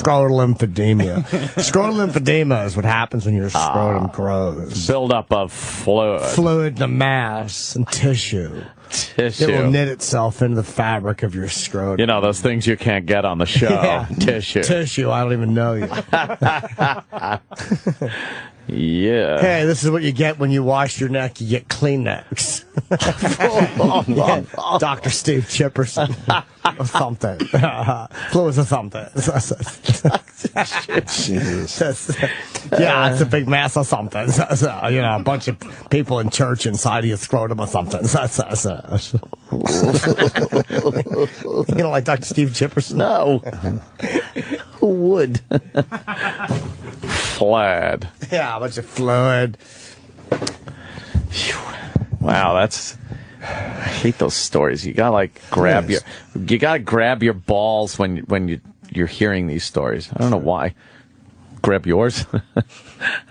Scrotal lymphedema. Scrotal lymphedema is what happens when your scrotum grows. Buildup of fluid. Fluid, the mass, and tissue. It will knit itself into the fabric of your scrotum. You know, those things you can't get on the show. Yeah. Tissue. Tissue, I don't even know you. Yeah. Hey, this is what you get when you wash your neck. You get Kleenex. Dr. Steve Chipperson. Or something. Fluids or something. Jesus. Yeah, it's a big mass or something. You know, a bunch of people in church inside of your scrotum or something. You know, like Dr. Steve Chipperson? No. Who would? Fluid. Yeah, a bunch of fluid. Wow, that's... I hate those stories. You gotta like grab your balls when you're hearing these stories. I don't know why. Grab yours.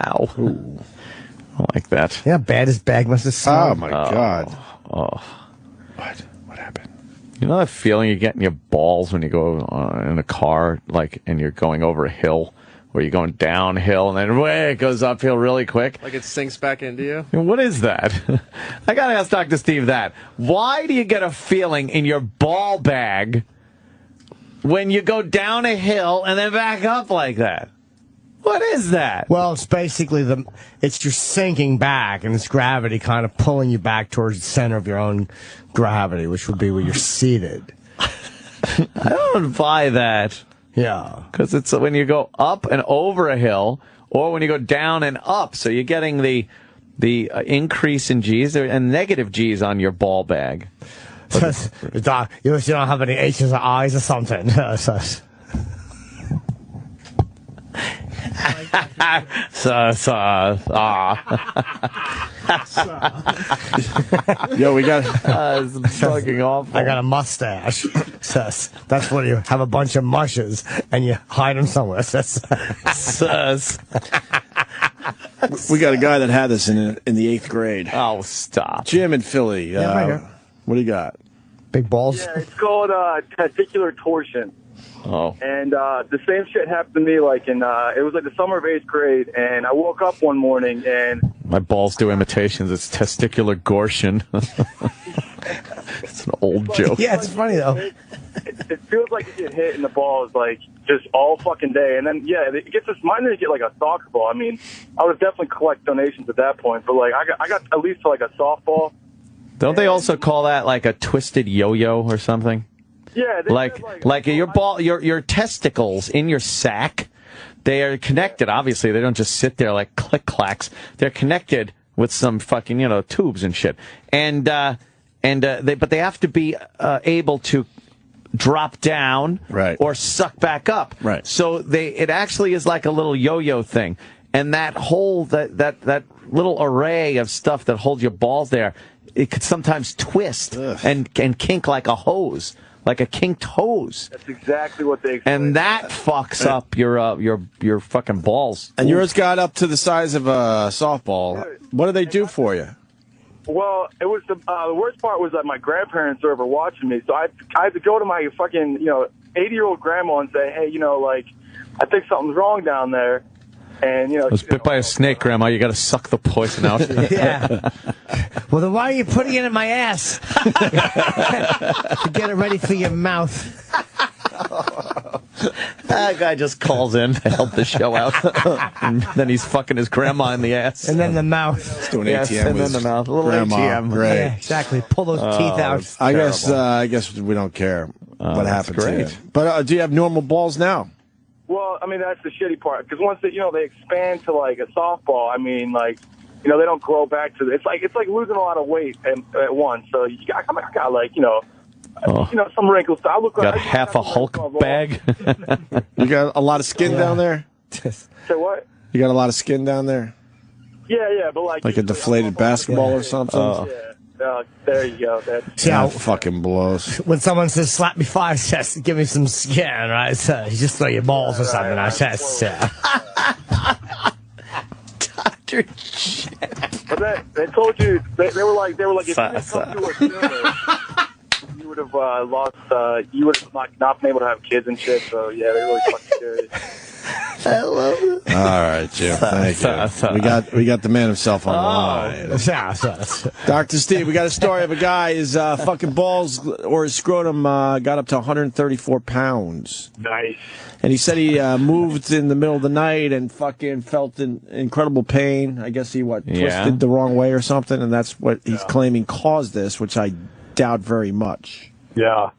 Ow. Ooh. I don't like that. Yeah, bad as bag must have smelled. Oh my God. Oh. What happened? You know that feeling you get in your balls when you go in a car, like, and you're going over a hill, where you're going downhill and then it goes uphill really quick? Like it sinks back into you? What is that? I gotta ask Dr. Steve that. Why do you get a feeling in your ball bag when you go down a hill and then back up like that? What is that? Well, it's basically it's your sinking back, and it's gravity kind of pulling you back towards the center of your own gravity, which would be where you're seated. I don't buy that. Yeah. Because it's when you go up and over a hill, or when you go down and up. So you're getting the increase in G's and negative G's on your ball bag. Doc, you don't have any H's or I's or something. Yo, we got it's fucking awful. I got a mustache. That's when you have a bunch of mushes and you hide them somewhere. we got a guy that had this in the 8th grade. Oh, stop. Jim in Philly. Yeah, what do you got? Big balls? Yeah, it's called testicular torsion. Oh. And the same shit happened to me like it was like the summer of 8th grade, and I woke up one morning and... My balls do imitations. It's testicular gortion. It's an old joke. Yeah, it's funny though. It feels like you get hit in the balls like just all fucking day, and then it gets this. Mine didn't get like a soccer ball. I mean, I would definitely collect donations at that point, but like I got at least like a softball. Don't they also call that like a twisted yo-yo or something? Yeah, like your testicles in your sack, they are connected. Obviously, they don't just sit there like click clacks. They're connected with some fucking tubes and shit. But they have to be able to drop down or suck back up. Right. So it actually is like a little yo-yo thing. And that whole that little array of stuff that holds your balls there, it could sometimes twist and kink like a hose. Like a kinked hose. That's exactly what they explain. And that fucks up your fucking balls. And yours got up to the size of a softball. What do they do for you? Well, it was the worst part was that my grandparents were over watching me, so I had to go to my fucking 80-year-old grandma and say, hey, like I think something's wrong down there. And I was bit by a snake, Grandma. You got to suck the poison out. Yeah. Well, then why are you putting it in my ass? To get it ready for your mouth. That guy just calls in to help the show out. And then he's fucking his grandma in the ass. And then the mouth. He's doing ATM and with then the mouth. A little grandma. ATM. Great. Yeah, exactly. Pull those teeth out. I guess we don't care what happened to you. But do you have normal balls now? Well, I mean, that's the shitty part, because once they expand to like a softball, I mean, like, they don't grow back to it's like losing a lot of weight at once. So I got like, some wrinkles. So I look got like half a Hulk bag. You got a lot of skin down there? Say what? You got a lot of skin down there? Yeah, but like a deflated basketball or something? There you go. That fucking blows. When someone says, slap me 5 cents, give me some skin, right? So you just throw your balls or something. I says, Dr. Shit. But they told you, they were like, if you didn't come to us sooner, you would have lost. You would have not been able to have kids and shit. So yeah, they're really fucking scary. I love it. All right, Jim. Thank you. We got the man himself on the line. Dr. Steve, we got a story of a guy, his fucking balls or his scrotum got up to 134 pounds. Nice. And he said he moved in the middle of the night and fucking felt incredible pain. I guess he, twisted the wrong way or something, and that's what he's claiming caused this, which I doubt very much. Yeah.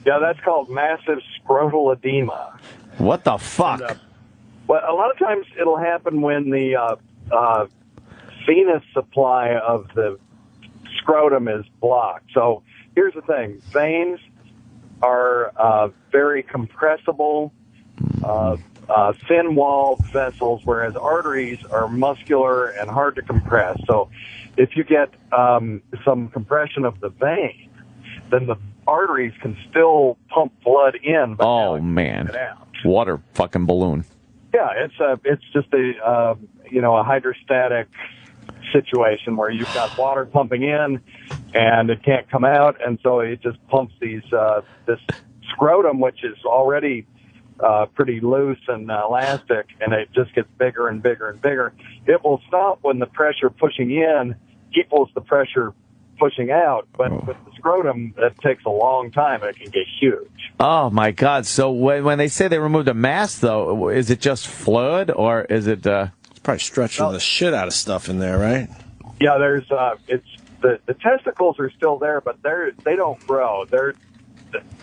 Yeah, that's called massive scrotal edema. What the fuck? And, well, a lot of times it'll happen when the venous supply of the scrotum is blocked. So here's the thing. Veins are very compressible, thin-walled vessels, whereas arteries are muscular and hard to compress. So if you get some compression of the vein, then the arteries can still pump blood in. But oh, man. Water fucking balloon. Yeah, it's just a hydrostatic situation where you've got water pumping in and it can't come out, and so it just pumps this scrotum, which is already pretty loose and elastic, and it just gets bigger and bigger and bigger. It will stop when the pressure pushing in equals the pressure pushing out, but with the scrotum, it takes a long time. It can get huge. Oh, my God. So when they say they removed a mass, though, is it just fluid, or is it... It's probably stretching the shit out of stuff in there, right? Yeah, there's... it's the testicles are still there, but they don't grow. They're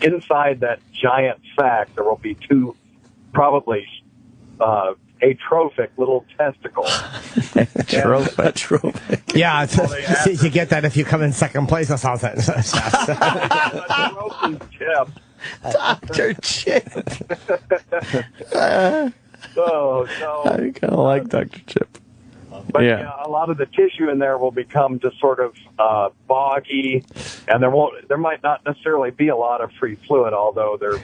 inside that giant sac. There will be two probably atrophic little testicles. Atrophic. Yeah, you get that if you come in second place or something. Dr. Chip. So I kind of like Dr. Chip. But a lot of the tissue in there will become just sort of boggy, and there might not necessarily be a lot of free fluid, although there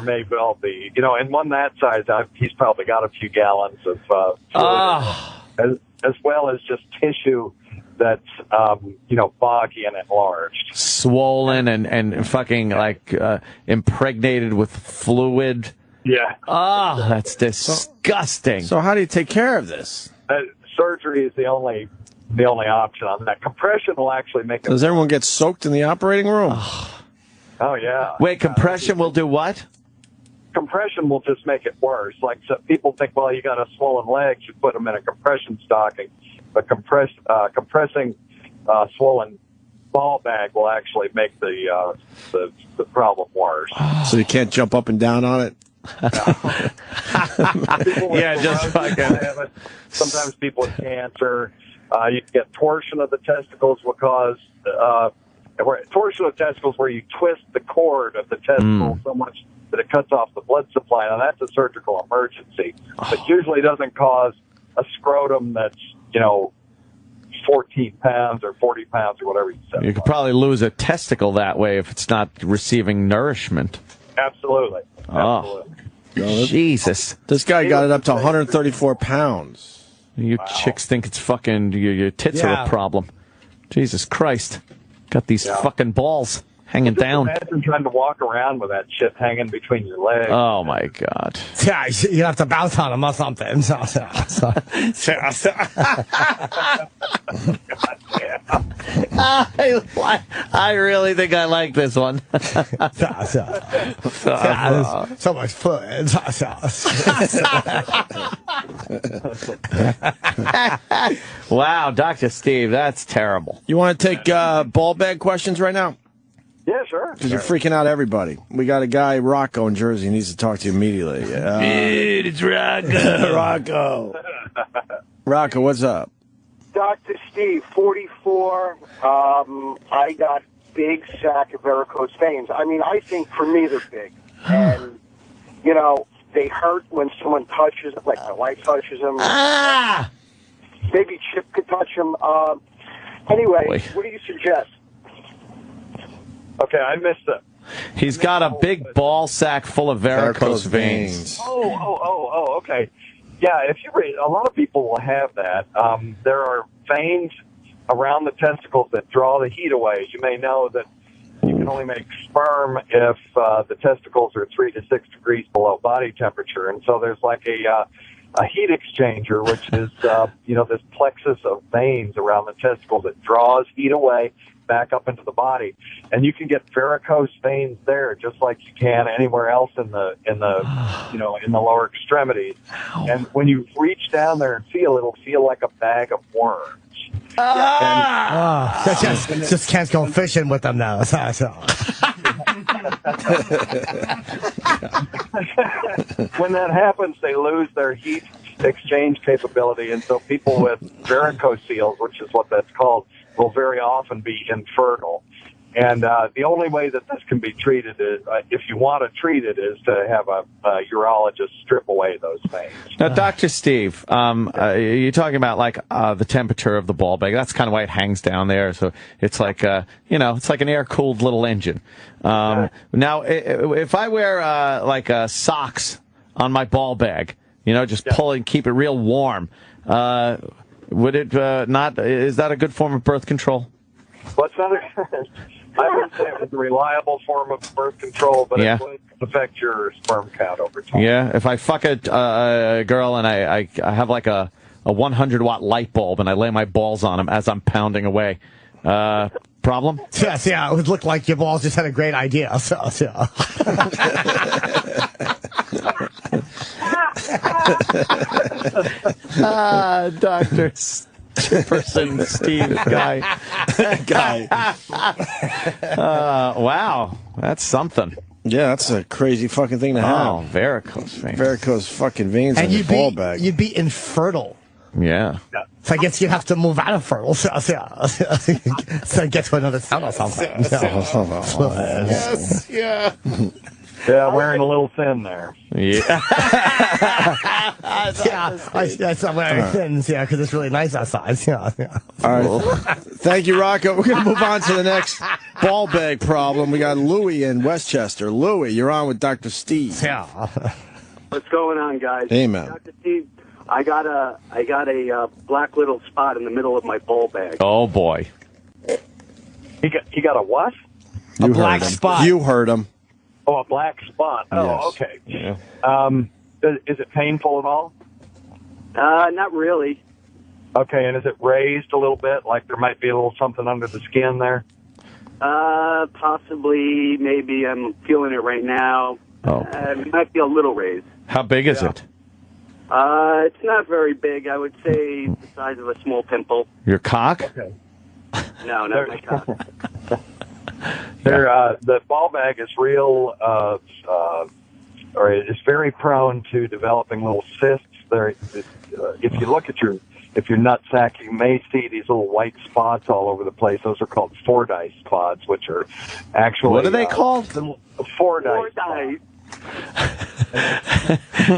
may well be. In one that size, he's probably got a few gallons of fluid, as well as just tissue that's boggy and enlarged, swollen and fucking impregnated with fluid. Yeah. Oh, that's disgusting. So how do you take care of this? Surgery is the only option on that. Compression will actually make it. Does everyone get soaked in the operating room? Oh, yeah. Wait, compression will do what? Compression will just make it worse. Like, so people think, well, you got a swollen leg, you put them in a compression stocking. But compressing swollen ball bag will actually make the problem worse. So you can't jump up and down on it? Yeah, just fucking. Sometimes people with cancer, you get torsion of the testicles will cause torsion of testicles where you twist the cord of the testicle so much that it cuts off the blood supply. Now that's a surgical emergency, but usually doesn't cause a scrotum that's 14 pounds or 40 pounds or whatever you said. You could probably lose a testicle that way if it's not receiving nourishment. Absolutely. Oh, Jesus. This guy got it up to 134 pounds. You chicks think it's fucking, your tits are a problem. Jesus Christ. Got these fucking balls hanging down. Imagine trying to walk around with that shit hanging between your legs. Oh, my God. Yeah, you have to bounce on them or something. I really think I like this one. So much fluid. Wow, Dr. Steve, that's terrible. You want to take ball bag questions right now? Yeah, sure. Because you're freaking out everybody. We got a guy, Rocco, in Jersey, needs to talk to you immediately. Dude, it's Rocco. Rocco. Rocco, what's up? Dr. Steve, 44. I got big sack of varicose veins. I mean, I think for me they're big. And, they hurt when someone touches them, like my wife touches them. Maybe Chip could touch them. Anyway, what do you suggest? Okay, I missed it. He's got a big ball sack full of varicose veins. Oh, okay. Yeah, if you read, a lot of people will have that. There are veins around the testicles that draw the heat away. You may know that you can can only make sperm if the testicles are 3 to 6 degrees below body temperature. And so there's like a heat exchanger, which is, this plexus of veins around the testicle that draws heat away back up into the body. And you can get varicose veins there just like you can anywhere else in the lower extremities. Ow. And when you reach down there and feel, it'll feel like a bag of worms. Just can't go fishing with them now. When that happens, they lose their heat exchange capability, and so people with varicocele, which is what that's called, will very often be infertile. And the only way that this can be treated is, if you want to treat it, is to have a urologist strip away those veins. Now, Dr. Steve, you're talking about like the temperature of the ball bag. That's kind of why it hangs down there. So it's like, it's like an air-cooled little engine. Now, if I wear socks on my ball bag, just pull and keep it real warm, would it not? Is that a good form of birth control? Well, it's not I wouldn't say it was a reliable form of birth control, but it would affect your sperm count over time. Yeah, if I fuck a girl and I have like a 100-watt light bulb and I lay my balls on them as I'm pounding away, problem? Yes, yeah, it would look like your balls just had a great idea. Dr. Chipperson, Steve, guy. Wow, that's something. Yeah, that's a crazy fucking thing to have. Oh, varicose veins. Varicose fucking veins in your ball bag. You'd be infertile. Yeah. So I guess you'd have to move out of fertile. So get to another town or something. Yes, yeah. Yeah, wearing a little thin there. Yeah. That's not wearing thins, because it's really nice outside. Yeah. All right. Thank you, Rocco. We're going to move on to the next ball bag problem. We got Louie in Westchester. Louie, you're on with Dr. Steve. Yeah. What's going on, guys? Hey, man. Dr. Steve, I got a black little spot in the middle of my ball bag. Oh, boy. You got a what? A black spot. You heard him. Oh, a black spot. Oh, Yes. okay. Yeah. Is it painful at all? Not really. Okay, and is it raised a little bit? Like there might be a little something under the skin there? Possibly, maybe. I'm feeling it right now. Oh. It might be a little raised. How big is it? It's not very big. I would say the size of a small pimple. Your cock? Okay. No, not my cock. The ball bag is real, or it's very prone to developing little cysts. If you look at your nut sack, you may see these little white spots all over the place. Those are called Fordyce spots, which are actually What are they called? Fordyce.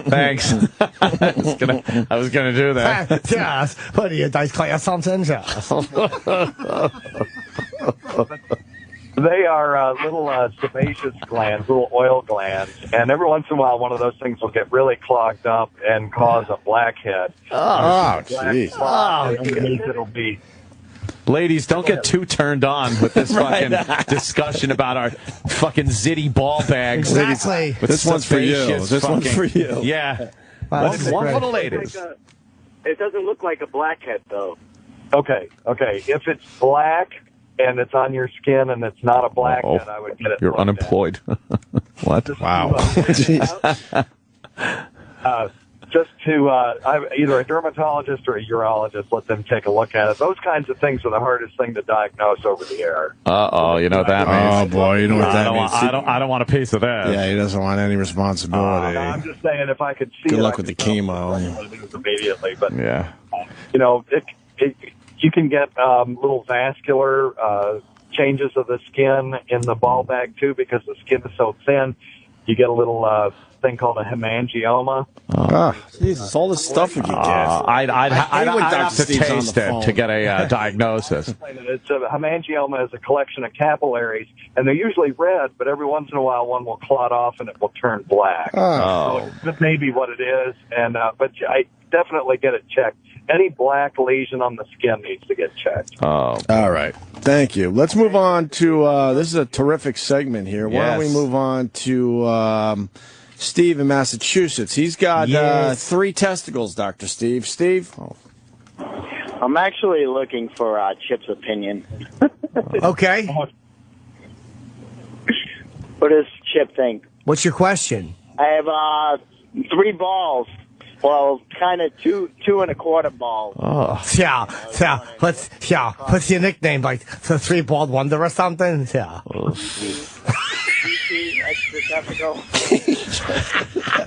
Thanks. I was gonna do that. Yes. What do you guys call you something? They are little sebaceous glands, little oil glands, and every once in a while one of those things will get really clogged up and cause a blackhead. Oh, jeez. It'll be. Ladies, don't get too turned on with this fucking discussion about our fucking zitty ball bags. Exactly. This one's for you. This one's for you. Yeah. Wow, One for the ladies. It doesn't look like a blackhead, though. Okay. If it's black and it's on your skin and it's not a blackhead, I would get it. You're unemployed. What? Wow. Jeez. Just to either a dermatologist or a urologist, let them take a look at it. Those kinds of things are the hardest thing to diagnose over the air. You know what that means? Oh, boy, you know what that means. I don't want a piece of that. Yeah, he doesn't want any responsibility. No, I'm just saying, if I could see Good it, luck with the chemo. Immediately, but Yeah. You can get little vascular changes of the skin in the ball bag too, because the skin is so thin. You get a little thing called a hemangioma. Jesus, all this stuff we could get. I'd have to Steve's on taste the it phone. to get a diagnosis. It's a hemangioma is a collection of capillaries, and they're usually red, but every once in a while one will clot off and it will turn black. Oh. So that may be what it is. And but definitely get it checked. Any black lesion on the skin needs to get checked. Oh. All right. Thank you. Let's move on to, this is a terrific segment here. Why don't we move on to Steve in Massachusetts? He's got 3 testicles, Dr. Steve. Steve? I'm actually looking for Chip's opinion. Okay. What does Chip think? What's your question? I have 3 balls. Well, kind of two and a quarter balls. Oh, yeah. What's your nickname? Like the 3 bald wonder or something? Yeah. Extra testicle.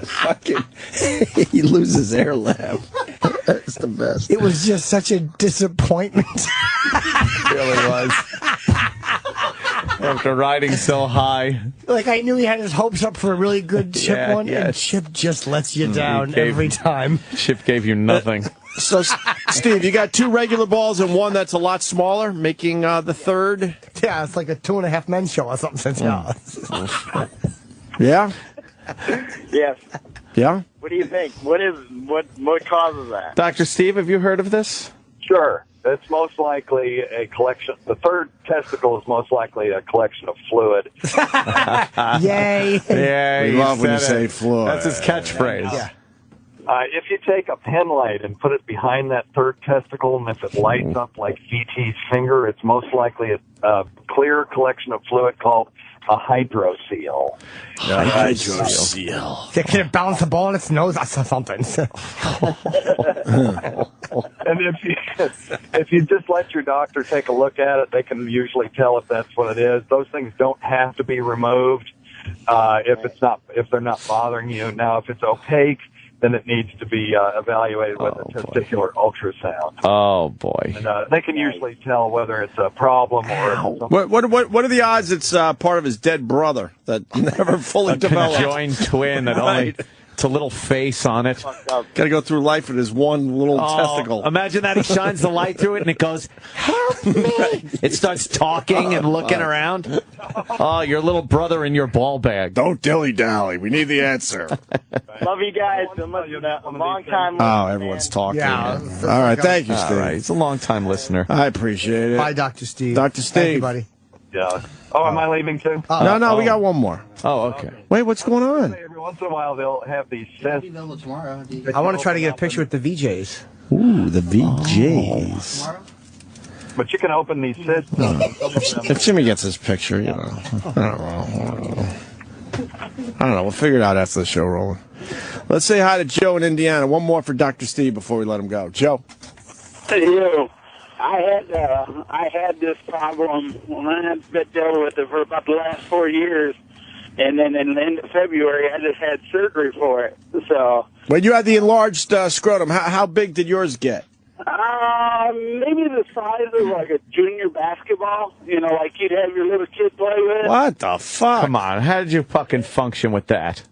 Fucking, he loses air lab. That's the best. It was just such a disappointment. It really was. After riding so high. Like, I knew he had his hopes up for a really good Chip one, and Chip just lets you down every time. Chip gave you nothing. So, Steve, you got 2 regular balls and 1 that's a lot smaller, making the third? Yeah, it's like a 2.5 Men show or something. Yeah? Yes. Yeah? What do you think? What causes that? Dr. Steve, have you heard of this? Sure. It's most likely a collection. The third testicle is most likely a collection of fluid. Yay. Yeah, we love when you say fluid. That's his catchphrase. Yeah. If you take a pen light and put it behind that third testicle, and if it lights up like VT's finger, it's most likely a clear collection of fluid called a hydrocele. Hydrocele. Can it balance the ball in its nose or something? And if you just let your doctor take a look at it, they can usually tell if that's what it is. Those things don't have to be removed if they're not bothering you. Now, if it's opaque, then it needs to be evaluated with a testicular ultrasound. Oh, boy. And they can usually tell whether it's a problem or something. What are the odds it's part of his dead brother that never fully developed? A conjoined twin that only... It's a little face on it. Got to go through life with his one little testicle. Imagine that he shines the light through it and it goes, help me. It starts talking and looking around. Oh, your little brother in your ball bag. Don't dilly-dally. We need the answer. Love you guys. A long time. Oh, everyone's talking. Yeah. All right. Thank you, Steve. All right. He's a long-time listener. I appreciate it. Bye, Dr. Steve. Dr. Steve. Thank you, buddy. Yeah. Oh, am I leaving too? No, we got one more. Oh, okay. Wait, what's going on? Every once in a while, they'll have these cysts. I want to try to get a picture with the VJs. Ooh, the VJs. But you can open these cysts. If Jimmy gets his picture, you know. I don't know. We'll figure it out after the show rolling. Let's say hi to Joe in Indiana. One more for Dr. Steve before we let him go. Joe. Hey, you. I had this problem when I had to deal with it for about the last 4 years, and then in the end of February I just had surgery for it. So when you had the enlarged scrotum, how big did yours get? Maybe the size of like a junior basketball. You know, like you'd have your little kid play with. What the fuck? Come on, how did you fucking function with that?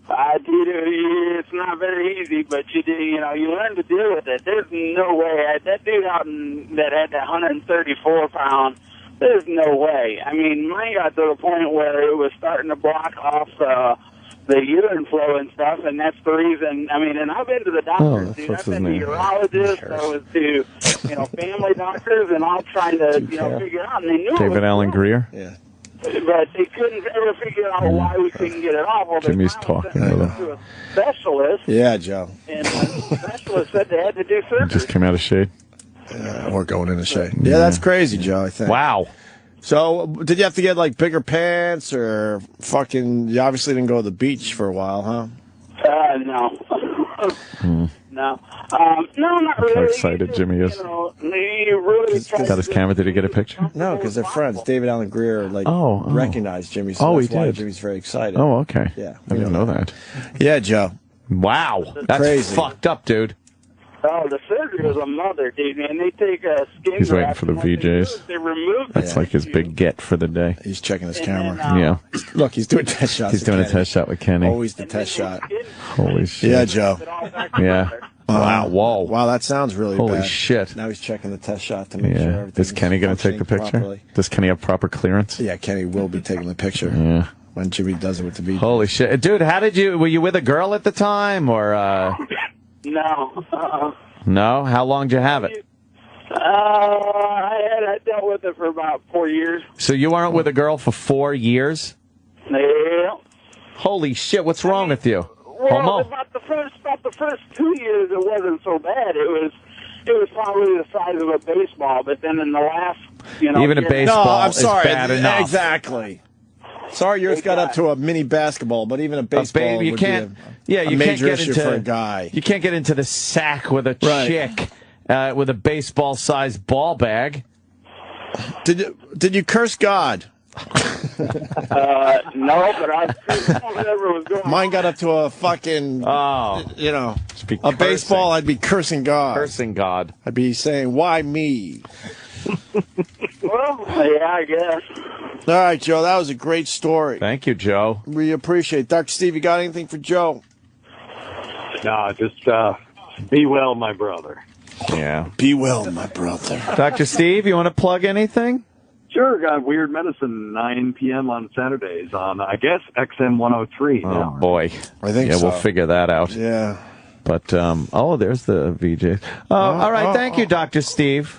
It's not very easy, but you do. You know, you learn to deal with it. There's no way that dude that had that 134 pound. There's no way. I mean, mine got to the point where it was starting to block off the urine flow and stuff, and that's the reason. I mean, and I've been to the doctors, dude. I've been to urologists. I was to family doctors, and all trying to figure it out. And they knew David Allen Greer. Yeah. But they couldn't ever figure out why we couldn't get it off. Well, Jimmy's talking to a specialist. Yeah, Joe. And the specialist said they had to do surgery. Just came out of shade. Or going in the shade. Yeah, that's crazy, Joe, I think. Wow. So, did you have to get, like, bigger pants or fucking... You obviously didn't go to the beach for a while, huh? No. No. No, not really. How excited Jimmy is. Got his camera. Did he get a picture? No, because they're friends. David Allen Greer, recognized Jimmy. So that's why Jimmy's very excited. Oh, okay. Yeah. I didn't know that. Yeah, Joe. Wow. That's crazy. Fucked up, dude. Oh, the surgery was a mother, dude, man. They take a skin He's waiting for the VJs. They remove That's like his big get for the day. He's checking his camera. Yeah. Look, he's doing test shots. He's doing a test shot with Kenny. Always the test shot. Holy shit. Yeah, Joe. Yeah. Wow. Whoa. Wow, that sounds really Holy bad. shit. Now he's checking the test shot to make sure everything Is Kenny going to take the picture? Properly. Does Kenny have proper clearance? Yeah, Kenny will be taking the picture. Yeah. When Jimmy does it with the VJ. Holy shit. Dude, were you with a girl at the time, or? No. No? How long did you have it? I dealt with it for about 4 years. So you weren't with a girl for 4 years? Yeah. Holy shit, what's wrong with you? Well, Homo? about the first 2 years, it wasn't so bad. It was probably the size of a baseball, but then in the last, even a baseball is bad enough. Exactly. Sorry, yours got up to a mini basketball, but even a baseball would be a major issue for a guy. You can't get into the sack with a chick with a baseball-sized ball bag. Did you curse God? No, but I whatever was going on. Mine got up to a fucking, a baseball. I'd be cursing God. Cursing God. I'd be saying, "Why me?" Well, yeah, I guess. All right, Joe, that was a great story. Thank you, Joe. We appreciate it. Dr. Steve, you got anything for Joe? No, just be well, my brother. Yeah. Be well, my brother. Dr. Steve, you want to plug anything? Sure, got Weird Medicine, 9 p.m. on Saturdays on, I guess, XM 103. Oh, boy. I think so. Yeah, we'll figure that out. Yeah. But, there's the VJ. All right, thank you, Dr. Steve.